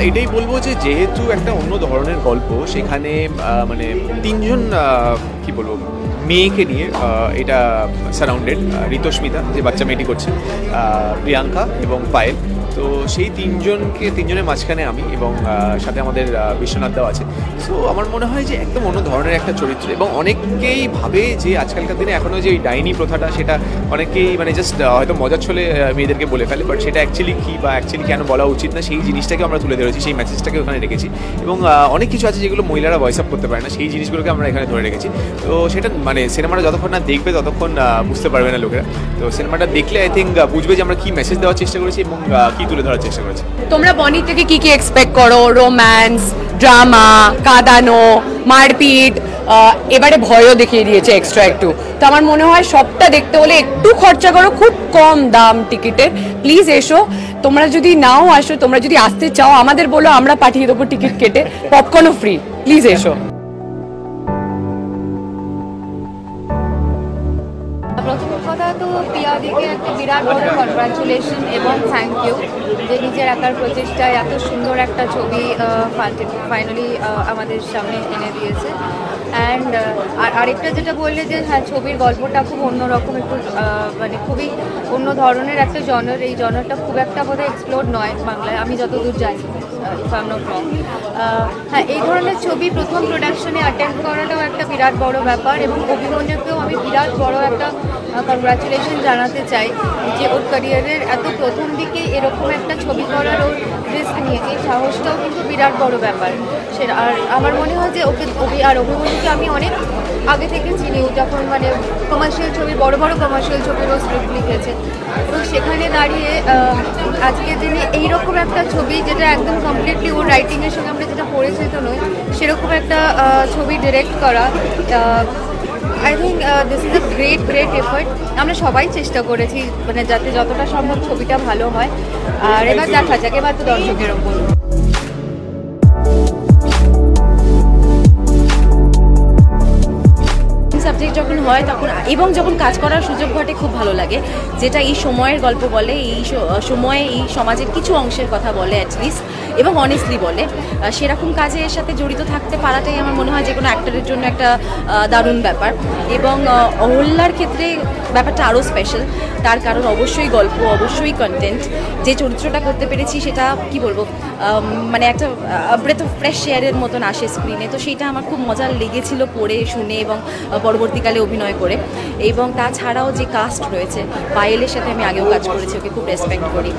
এটাই বলবো যে যেহেতু একটা অন্য ধরনের গল্প, সেখানে মানে তিনজন কি বলবো মেয়েকে নিয়ে এটা সারাউন্ডেড। ঋতস্মিতা যে বাচ্চা মেয়েটি করছে, প্রিয়াঙ্কা এবং পায়েল। তো সেই তিনজনের মাঝখানে আমি, এবং সাথে আমাদের বিশ্বনাথ দাও আছে। সো আমার মনে হয় যে একদম অন্য ধরনের একটা চরিত্র, এবং অনেকেই ভাবে যে আজকালকার দিনে এখনও যে ওই ডাইনি প্রথাটা, সেটা অনেকেই মানে জাস্ট হয়তো মজার ছলে মেয়েদেরকে বলে ফেলে, বাট সেটা অ্যাকচুয়ালি কী বা অ্যাকচুয়ালি কেন বলা উচিত না, সেই জিনিসটাকে আমরা তুলে ধরেছি, সেই মেসেজটাকে ওখানে রেখেছি। এবং অনেক কিছু আছে যেগুলো মহিলারা ভয়েস আপ করতে পারে না, সেই জিনিসগুলোকে আমরা এখানে ধরে রেখেছি। তো সেটা মানে সিনেমাটা যতক্ষণ না দেখবে ততক্ষণ বুঝতে পারবে না লোকেরা। তো সিনেমাটা দেখলে আই থিঙ্ক বুঝবে যে আমরা কী মেসেজ দেওয়ার চেষ্টা করেছি এবং কী তুলে ধরার চেষ্টা করেছি। তোমরা বনি থেকে কি কি এক্সপেক্ট করো? রোম্যান্স, ড্রামা, কাঁদানো, মারপিট, এবারে ভয়ও দেখিয়ে দিয়েছে এক্সট্রা একটু। তো আমার মনে হয় সবটা দেখতে হলে একটু খরচা করো, খুব কম দাম টিকিটের। প্লিজ এসো। তোমরা যদি নাও আসো, তোমরা যদি আসতে চাও আমাদের বলো, আমরা পাঠিয়ে দেবো টিকিট কেটে, পপকর্নও ফ্রি। প্লিজ এসো। প্রথম কথা তো পিয়াদিকে একটা বিরাট বড় কনগ্রাচুলেশন এবং থ্যাংক ইউ যে নিজের একার প্রচেষ্টায় এত সুন্দর একটা ছবি ফাইনালি আমাদের সামনে এনে দিয়েছে। অ্যান্ড আরেকটা যেটা বললে যে হ্যাঁ, ছবির গল্পটা খুব অন্যরকম, একটু মানে খুবই অন্য ধরনের একটা জনার। এই জনারটা খুব একটা বোধহয় এক্সপ্লোর নয় বাংলায়, আমি যতদূর জানি, if I am not wrong. হ্যাঁ, এই ধরনের ছবি প্রথম প্রোডাকশনে অ্যাটেন্ড করাটাও একটা বিরাট বড় ব্যাপার, এবং অভিমন্যুকেও আমি বিরাট বড় একটা কংগ্রাচুলেশন জানাতে চাই যে ওর ক্যারিয়ারের এত প্রথম দিকে এরকম একটা ছবি করার ওর রিস্ক নিয়েছে, এই সাহসটাও কিন্তু বিরাট বড় ব্যাপার। সেটা আর আমার মনে হয় যে ওকে আর অভিমন্যুকে আমি অনেক আগে থেকে চিনি। ও যখন মানে কমার্শিয়াল ছবি, বড় বড় কমার্শিয়াল ছবিরও স্ক্রিপ্ট লিখেছে, তো সেখানে দাঁড়িয়ে আজকে দিনে এইরকম একটা ছবি, যেটা একদম কমপ্লিটলি ওর রাইটিংয়ের সঙ্গে আমরা যেটা পরিচিত নই, সেরকম একটা ছবি ডিরেক্ট করা, I think this is a great effort. আমরা সবাই চেষ্টা করেছি মানে যাতে যতটা সম্ভব ছবিটা ভালো হয়। আর এবার দেখা যাক, এবার তো দর্শকের ওপর। সাবজেক্ট যখন হয় তখন এবং যখন কাজ করার সুযোগ ঘটে খুব ভালো লাগে, যেটা এই সময়ের গল্প বলে, এই সময়ে এই সমাজের কিছু অংশের কথা বলে অ্যাটলিস্ট, এবং অনেস্টলি বলে। সেরকম কাজের সাথে জড়িত থাকতে পারাটাই আমার মনে হয় যে কোনো অ্যাক্টরের জন্য একটা দারুণ ব্যাপার। এবং অহল্যার ক্ষেত্রে ব্যাপারটা আরও স্পেশাল, তার কারণ অবশ্যই গল্প, অবশ্যই কন্টেন্ট। যে চরিত্রটা করতে পেরেছি সেটা কি বলবো, মানে একটা ব্রেথ অফ ফ্রেশ এয়ারের মতন আসে স্ক্রিনে। তো সেইটা আমার খুব মজা লেগেছিল পড়ে শুনে এবং পরবর্তীকালে অভিনয় করে। এবং তাছাড়াও যে কাস্ট রয়েছে, পায়েলের সাথে আমি আগেও কাজ করেছি, ওকে খুব রেসপেক্ট করি।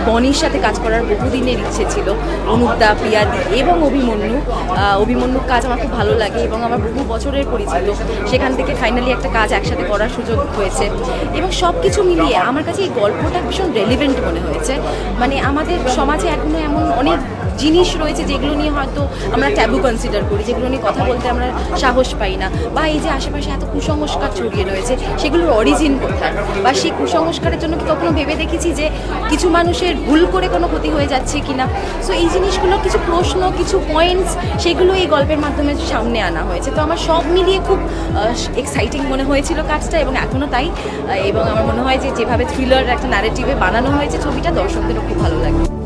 বনির সাথে কাজ করার বহুদিনের ইচ্ছে ছিল, অনুপদা, পিয়াদি এবং অভিমন্যুর কাজ আমার খুব ভালো লাগে এবং আমার বহু বছরের পরিচিত। সেখান থেকে ফাইনালি একটা কাজ একসাথে করার সুযোগ হয়েছে, এবং সব কিছু মিলিয়ে আমার কাছে এই গল্পটা ভীষণ রেলিভেন্ট মনে হয়েছে। মানে আমাদের সমাজে এখনও এমন অনেক জিনিস রয়েছে যেগুলো নিয়ে হয়তো আমরা ট্যাবু কনসিডার করি, যেগুলো নিয়ে কথা বলতে আমরা সাহস পাই না, বা এই যে আশেপাশে এত কুসংস্কার ছড়িয়ে রয়েছে, সেগুলোর অরিজিন কোথায়, বা সেই কুসংস্কারের জন্য কি কখনো ভেবে দেখেছি যে কিছু মানুষের ভুল করে কোনো ক্ষতি হয়ে যাচ্ছে কিনা। সো এই জিনিসগুলোর কিছু প্রশ্ন, কিছু পয়েন্টস, সেগুলো এই গল্পের মাধ্যমে সামনে আনা হয়েছে। তো আমার সব মিলিয়ে খুব এক্সাইটিং মনে হয়েছিল কাজটা, এবং এখনও তাই। এবং আমার মনে হয় যে যেভাবে থ্রিলার একটা ন্যারেটিভে বানানো হয়েছে ছবিটা, দর্শকদেরও খুব ভালো লাগে।